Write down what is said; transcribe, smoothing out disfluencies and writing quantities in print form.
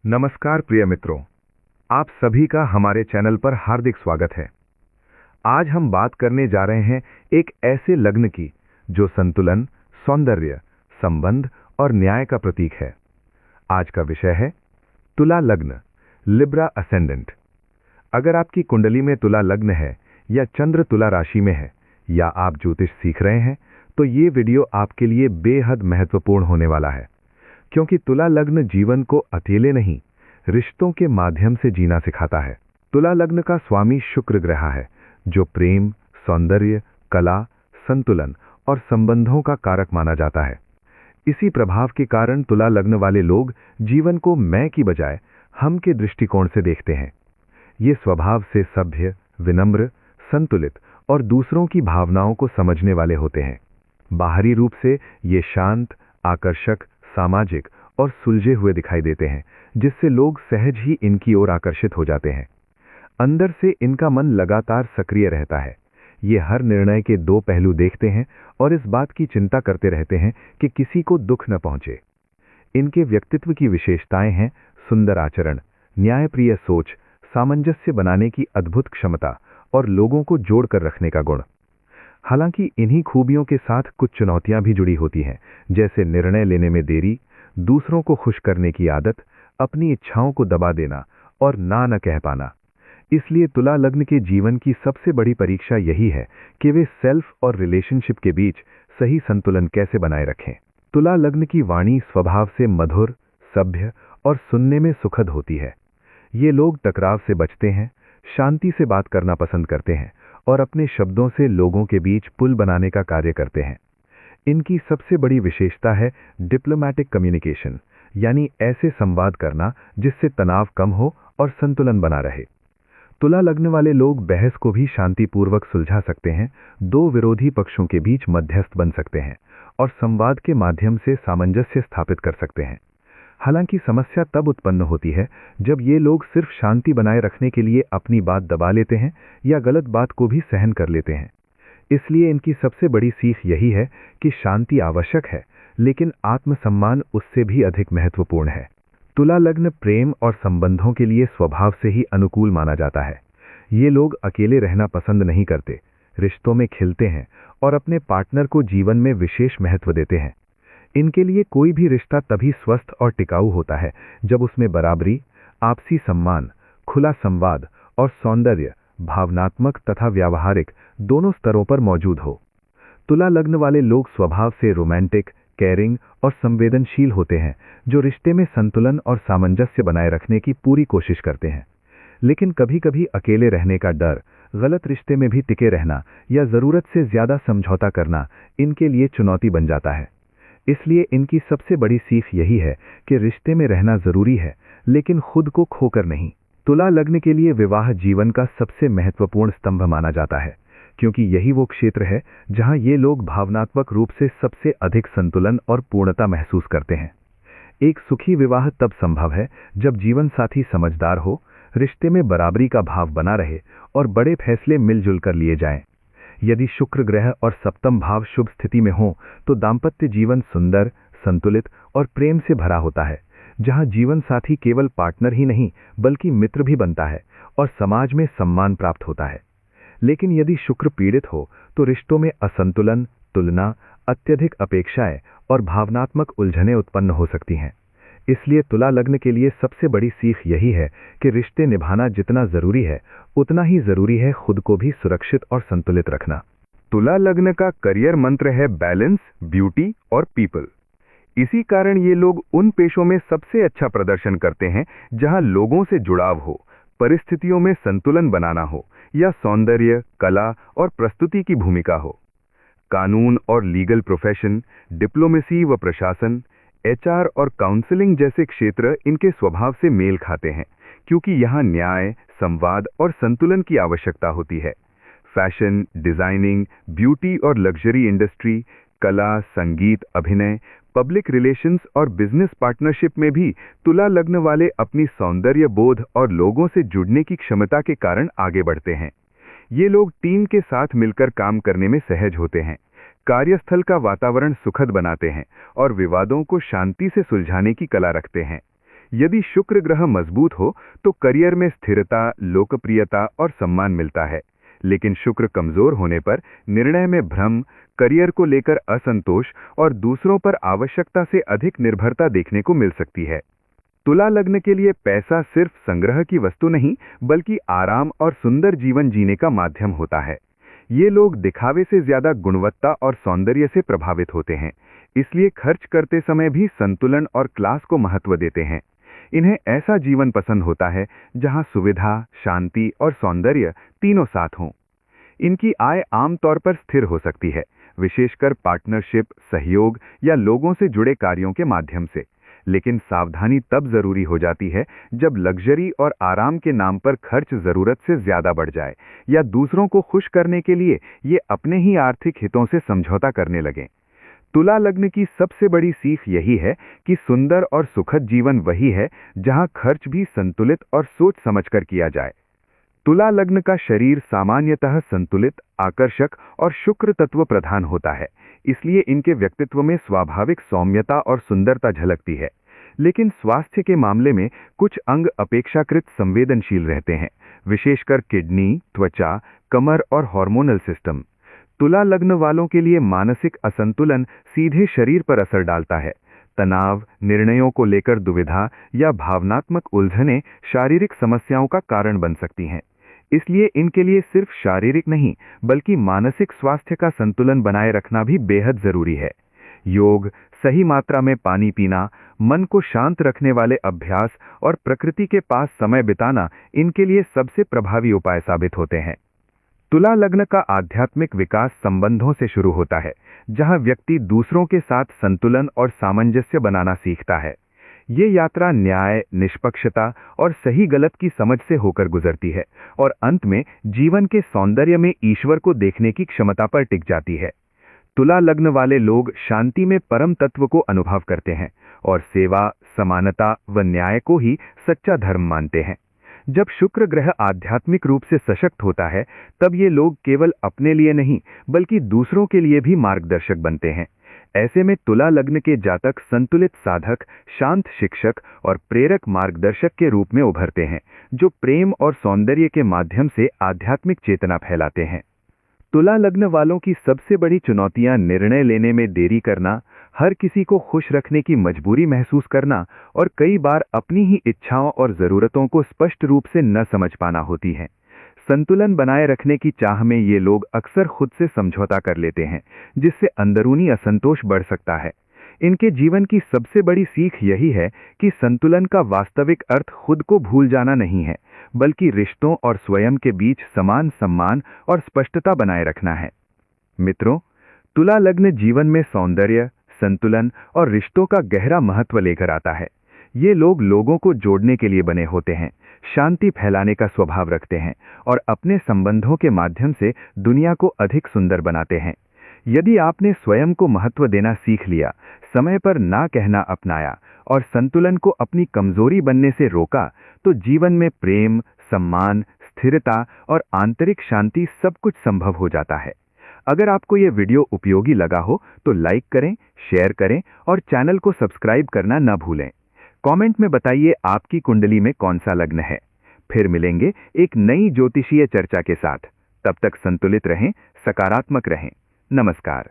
नमस्कार प्रिय मित्रों, आप सभी का हमारे चैनल पर हार्दिक स्वागत है। आज हम बात करने जा रहे हैं एक ऐसे लग्न की जो संतुलन, सौंदर्य, संबंध और न्याय का प्रतीक है। आज का विषय है तुला लग्न, लिब्रा असेंडेंट। अगर आपकी कुंडली में तुला लग्न है या चंद्र तुला राशि में है या आप ज्योतिष सीख रहे हैं, तो ये वीडियो आपके लिए बेहद महत्वपूर्ण होने वाला है, क्योंकि तुला लग्न जीवन को अकेले नहीं, रिश्तों के माध्यम से जीना सिखाता है। तुला लग्न का स्वामी शुक्र ग्रह है, जो प्रेम, सौंदर्य, कला, संतुलन और संबंधों का कारक माना जाता है। इसी प्रभाव के कारण तुला लग्न वाले लोग जीवन को मैं की बजाय हम के दृष्टिकोण से देखते हैं। ये स्वभाव से सभ्य, विनम्र, संतुलित और दूसरों की भावनाओं को समझने वाले होते हैं। बाहरी रूप से ये शांत, आकर्षक, सामाजिक और सुलझे हुए दिखाई देते हैं, जिससे लोग सहज ही इनकी ओर आकर्षित हो जाते हैं। अंदर से इनका मन लगातार सक्रिय रहता है। ये हर निर्णय के दो पहलू देखते हैं और इस बात की चिंता करते रहते हैं कि किसी को दुख न पहुंचे। इनके व्यक्तित्व की विशेषताएं हैं सुंदर आचरण, न्यायप्रिय सोच, सामंजस्य बनाने की अद्भुत क्षमता और लोगों को जोड़कर रखने का गुण। हालांकि इन्हीं खूबियों के साथ कुछ चुनौतियां भी जुड़ी होती हैं, जैसे निर्णय लेने में देरी, दूसरों को खुश करने की आदत, अपनी इच्छाओं को दबा देना और ना न कह पाना। इसलिए तुला लग्न के जीवन की सबसे बड़ी परीक्षा यही है कि वे सेल्फ और रिलेशनशिप के बीच सही संतुलन कैसे बनाए रखें। तुला लग्न की वाणी स्वभाव से मधुर, सभ्य और सुनने में सुखद होती है। ये लोग टकराव से बचते हैं, शांति से बात करना पसंद करते हैं और अपने शब्दों से लोगों के बीच पुल बनाने का कार्य करते हैं। इनकी सबसे बड़ी विशेषता है डिप्लोमैटिक कम्युनिकेशन, यानी ऐसे संवाद करना जिससे तनाव कम हो और संतुलन बना रहे। तुला लग्न वाले लोग बहस को भी शांतिपूर्वक सुलझा सकते हैं, दो विरोधी पक्षों के बीच मध्यस्थ बन सकते हैं और संवाद के माध्यम से सामंजस्य स्थापित कर सकते हैं। हालांकि समस्या तब उत्पन्न होती है जब ये लोग सिर्फ शांति बनाए रखने के लिए अपनी बात दबा लेते हैं या गलत बात को भी सहन कर लेते हैं। इसलिए इनकी सबसे बड़ी सीख यही है कि शांति आवश्यक है, लेकिन आत्मसम्मान उससे भी अधिक महत्वपूर्ण है। तुला लग्न प्रेम और संबंधों के लिए स्वभाव से ही अनुकूल माना जाता है। ये लोग अकेले रहना पसंद नहीं करते, रिश्तों में खिलते हैं और अपने पार्टनर को जीवन में विशेष महत्व देते हैं। इनके लिए कोई भी रिश्ता तभी स्वस्थ और टिकाऊ होता है जब उसमें बराबरी, आपसी सम्मान, खुला संवाद और सौंदर्य भावनात्मक तथा व्यावहारिक दोनों स्तरों पर मौजूद हो। तुला लग्न वाले लोग स्वभाव से रोमांटिक, केयरिंग और संवेदनशील होते हैं, जो रिश्ते में संतुलन और सामंजस्य बनाए रखने की पूरी कोशिश करते हैं। लेकिन कभी कभी अकेले रहने का डर, गलत रिश्ते में भी टिके रहना या जरूरत से ज्यादा समझौता करना इनके लिए चुनौती बन जाता है। इसलिए इनकी सबसे बड़ी सीख यही है कि रिश्ते में रहना जरूरी है, लेकिन खुद को खोकर नहीं। तुला लग्न के लिए विवाह जीवन का सबसे महत्वपूर्ण स्तंभ माना जाता है, क्योंकि यही वो क्षेत्र है जहां ये लोग भावनात्मक रूप से सबसे अधिक संतुलन और पूर्णता महसूस करते हैं। एक सुखी विवाह तब संभव है जब जीवन साथी समझदार हो, रिश्ते में बराबरी का भाव बना रहे और बड़े फैसले मिलजुल कर लिए जाएं। यदि शुक्र ग्रह और सप्तम भाव शुभ स्थिति में हो तो दाम्पत्य जीवन सुंदर, संतुलित और प्रेम से भरा होता है, जहां जीवन साथी केवल पार्टनर ही नहीं बल्कि मित्र भी बनता है और समाज में सम्मान प्राप्त होता है। लेकिन यदि शुक्र पीड़ित हो तो रिश्तों में असंतुलन, तुलना, अत्यधिक अपेक्षाएं और भावनात्मक उलझनें उत्पन्न हो सकती हैं। इसलिए तुला लग्न के लिए सबसे बड़ी सीख यही है कि रिश्ते निभाना जितना जरूरी है, उतना ही जरूरी है खुद को भी सुरक्षित और संतुलित रखना। तुला लग्न का करियर मंत्र है बैलेंस, ब्यूटी और पीपल। इसी कारण ये लोग उन पेशों में सबसे अच्छा प्रदर्शन करते हैं जहां लोगों से जुड़ाव हो, परिस्थितियों में संतुलन बनाना हो या सौंदर्य, कला और प्रस्तुति की भूमिका हो। कानून और लीगल प्रोफेशन, डिप्लोमेसी व प्रशासन, एचआर और काउंसलिंग जैसे क्षेत्र इनके स्वभाव से मेल खाते हैं, क्योंकि यहाँ न्याय, संवाद और संतुलन की आवश्यकता होती है। फैशन, डिजाइनिंग, ब्यूटी और लग्जरी इंडस्ट्री, कला, संगीत, अभिनय, पब्लिक रिलेशंस और बिजनेस पार्टनरशिप में भी तुला लग्न वाले अपनी सौंदर्य बोध और लोगों से जुड़ने की क्षमता के कारण आगे बढ़ते हैं। ये लोग टीम के साथ मिलकर काम करने में सहज होते हैं, कार्यस्थल का वातावरण सुखद बनाते हैं और विवादों को शांति से सुलझाने की कला रखते हैं। यदि शुक्र ग्रह मजबूत हो तो करियर में स्थिरता, लोकप्रियता और सम्मान मिलता है। लेकिन शुक्र कमजोर होने पर निर्णय में भ्रम, करियर को लेकर असंतोष और दूसरों पर आवश्यकता से अधिक निर्भरता देखने को मिल सकती है। तुला लग्न के लिए पैसा सिर्फ संग्रह की वस्तु नहीं, बल्कि आराम और सुंदर जीवन जीने का माध्यम होता है। ये लोग दिखावे से ज्यादा गुणवत्ता और सौंदर्य से प्रभावित होते हैं, इसलिए खर्च करते समय भी संतुलन और क्लास को महत्व देते हैं। इन्हें ऐसा जीवन पसंद होता है जहां सुविधा, शांति और सौंदर्य तीनों साथ हों। इनकी आय आमतौर पर स्थिर हो सकती है, विशेषकर पार्टनरशिप, सहयोग या लोगों से जुड़े कार्यों के माध्यम से। लेकिन सावधानी तब जरूरी हो जाती है जब लग्जरी और आराम के नाम पर खर्च जरूरत से ज्यादा बढ़ जाए या दूसरों को खुश करने के लिए ये अपने ही आर्थिक हितों से समझौता करने लगें। तुला लग्न की सबसे बड़ी सीख यही है कि सुंदर और सुखद जीवन वही है जहां खर्च भी संतुलित और सोच समझकर किया जाए। तुला लग्न का शरीर सामान्यतः संतुलित, आकर्षक और शुक्र तत्व प्रधान होता है, इसलिए इनके व्यक्तित्व में स्वाभाविक सौम्यता और सुंदरता झलकती है। लेकिन स्वास्थ्य के मामले में कुछ अंग अपेक्षाकृत संवेदनशील रहते हैं, विशेषकर किडनी, त्वचा, कमर और हार्मोनल सिस्टम। तुला लग्न वालों के लिए मानसिक असंतुलन सीधे शरीर पर असर डालता है। तनाव, निर्णयों को लेकर दुविधा या भावनात्मक उलझनें शारीरिक समस्याओं का कारण बन सकती हैं। इसलिए इनके लिए सिर्फ शारीरिक नहीं, बल्कि मानसिक स्वास्थ्य का संतुलन बनाए रखना भी बेहद जरूरी है। योग, सही मात्रा में पानी पीना, मन को शांत रखने वाले अभ्यास और प्रकृति के पास समय बिताना इनके लिए सबसे प्रभावी उपाय साबित होते हैं। तुला लग्न का आध्यात्मिक विकास संबंधों से शुरू होता है, जहां व्यक्ति दूसरों के साथ संतुलन और सामंजस्य बनाना सीखता है। ये यात्रा न्याय, निष्पक्षता और सही गलत की समझ से होकर गुजरती है और अंत में जीवन के सौंदर्य में ईश्वर को देखने की क्षमता पर टिक जाती है। तुला लग्न वाले लोग शांति में परम तत्व को अनुभव करते हैं और सेवा, समानता व न्याय को ही सच्चा धर्म मानते हैं। जब शुक्र ग्रह आध्यात्मिक रूप से सशक्त होता है, तब ये लोग केवल अपने लिए नहीं, बल्कि दूसरों के लिए भी मार्गदर्शक बनते हैं। ऐसे में तुला लग्न के जातक संतुलित साधक, शांत शिक्षक और प्रेरक मार्गदर्शक के रूप में उभरते हैं, जो प्रेम और सौंदर्य के माध्यम से आध्यात्मिक चेतना फैलाते हैं। तुला लग्न वालों की सबसे बड़ी चुनौतियां निर्णय लेने में देरी करना, हर किसी को खुश रखने की मजबूरी महसूस करना और कई बार अपनी ही इच्छाओं और जरूरतों को स्पष्ट रूप से न समझ पाना होती हैं। संतुलन बनाए रखने की चाह में ये लोग अक्सर खुद से समझौता कर लेते हैं, जिससे अंदरूनी असंतोष बढ़ सकता है। इनके जीवन की सबसे बड़ी सीख यही है कि संतुलन का वास्तविक अर्थ खुद को भूल जाना नहीं है, बल्कि रिश्तों और स्वयं के बीच समान सम्मान और स्पष्टता बनाए रखना है। मित्रों, तुला लग्न जीवन में सौंदर्य, संतुलन और रिश्तों का गहरा महत्व लेकर आता है। ये लोग लोगों को जोड़ने के लिए बने होते हैं, शांति फैलाने का स्वभाव रखते हैं और अपने संबंधों के माध्यम से दुनिया को अधिक सुंदर बनाते हैं। यदि आपने स्वयं को महत्व देना सीख लिया, समय पर ना कहना अपनाया और संतुलन को अपनी कमजोरी बनने से रोका, तो जीवन में प्रेम, सम्मान, स्थिरता और आंतरिक शांति सब कुछ संभव हो जाता है। अगर आपको ये वीडियो उपयोगी लगा हो तो लाइक करें, शेयर करें और चैनल को सब्सक्राइब करना न भूलें। कमेंट में बताइए आपकी कुंडली में कौन सा लग्न है। फिर मिलेंगे एक नई ज्योतिषीय चर्चा के साथ। तब तक संतुलित रहें, सकारात्मक रहें। नमस्कार।